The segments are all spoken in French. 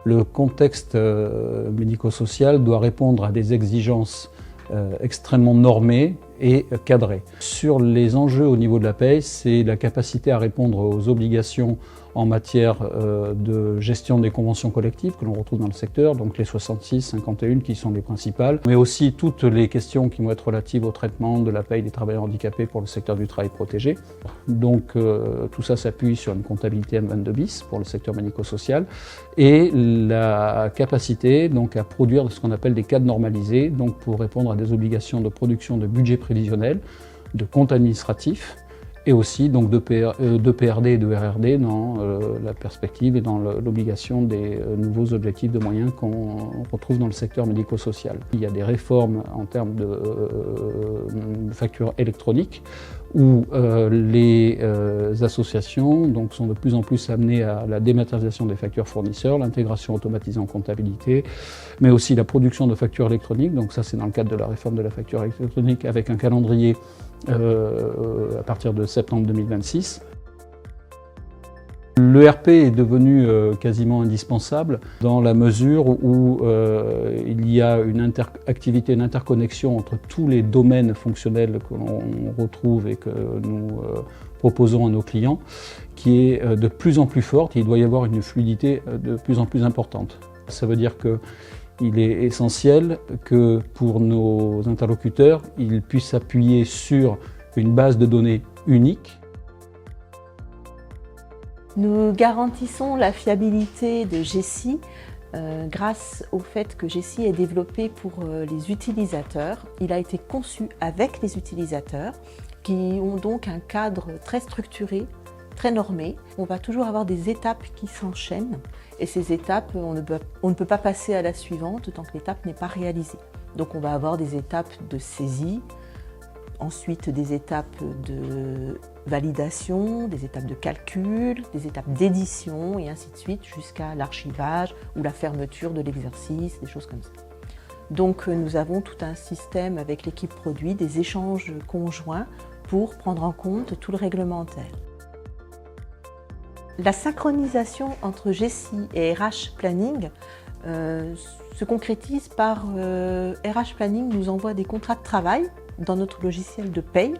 Le contexte médico-social doit répondre à des exigences extrêmement normées et cadrées. Sur les enjeux au niveau de la paye, c'est la capacité à répondre aux obligations en matière de gestion des conventions collectives que l'on retrouve dans le secteur, donc les 66, 51 qui sont les principales, mais aussi toutes les questions qui vont être relatives au traitement de la paye des travailleurs handicapés pour le secteur du travail protégé. Donc tout ça s'appuie sur une comptabilité M22 bis pour le secteur médico-social et la capacité donc à produire ce qu'on appelle des cadres normalisés, donc pour répondre à des obligations de production de budget prévisionnel, de compte administratif, et aussi donc de PRD et de RRD dans la perspective et dans l'obligation des nouveaux objectifs de moyens qu'on retrouve dans le secteur médico-social. Il y a des réformes en termes de factures électroniques où les associations donc, sont de plus en plus amenées à la dématérialisation des factures fournisseurs, l'intégration automatisée en comptabilité, mais aussi la production de factures électroniques. Donc ça c'est dans le cadre de la réforme de la facture électronique avec un calendrier à partir de septembre 2026. L'ERP est devenu quasiment indispensable dans la mesure où il y a une activité, une interconnexion entre tous les domaines fonctionnels que l'on retrouve et que nous proposons à nos clients, qui est de plus en plus forte et il doit y avoir une fluidité de plus en plus importante. Ça veut dire qu'il est essentiel que pour nos interlocuteurs, ils puissent s'appuyer sur une base de données unique. Nous garantissons la fiabilité de Jessie grâce au fait que Jessie est développé pour les utilisateurs. Il a été conçu avec les utilisateurs qui ont donc un cadre très structuré, très normé. On va toujours avoir des étapes qui s'enchaînent et ces étapes, on ne peut pas passer à la suivante tant que l'étape n'est pas réalisée. Donc on va avoir des étapes de saisie, ensuite des étapes de validation, des étapes de calcul, des étapes d'édition et ainsi de suite jusqu'à l'archivage ou la fermeture de l'exercice, des choses comme ça. Donc nous avons tout un système avec l'équipe produit, des échanges conjoints pour prendre en compte tout le réglementaire. La synchronisation entre Jessie et RH Planning se concrétise par RH Planning nous envoie des contrats de travail dans notre logiciel de paye.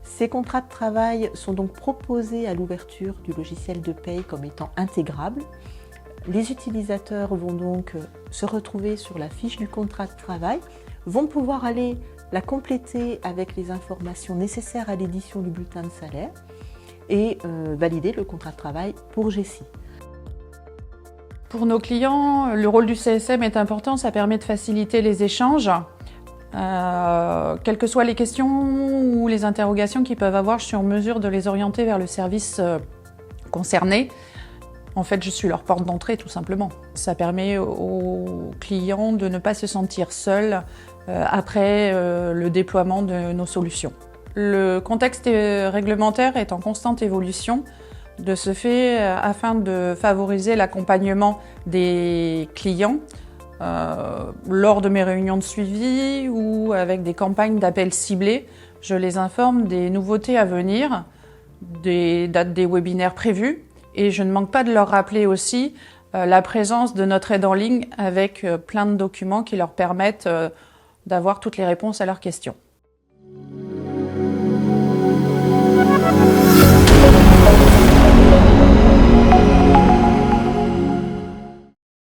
Ces contrats de travail sont donc proposés à l'ouverture du logiciel de paye comme étant intégrables. Les utilisateurs vont donc se retrouver sur la fiche du contrat de travail, vont pouvoir aller la compléter avec les informations nécessaires à l'édition du bulletin de salaire et valider le contrat de travail pour Jessie. Pour nos clients, le rôle du CSM est important, ça permet de faciliter les échanges. Quelles que soient les questions ou les interrogations qu'ils peuvent avoir, je suis en mesure de les orienter vers le service concerné. En fait, je suis leur porte d'entrée tout simplement. Ça permet aux clients de ne pas se sentir seuls après le déploiement de nos solutions. Le contexte réglementaire est en constante évolution. De ce fait, afin de favoriser l'accompagnement des clients, lors de mes réunions de suivi ou avec des campagnes d'appels ciblés, je les informe des nouveautés à venir, des dates des webinaires prévus et je ne manque pas de leur rappeler aussi la présence de notre aide en ligne avec plein de documents qui leur permettent d'avoir toutes les réponses à leurs questions.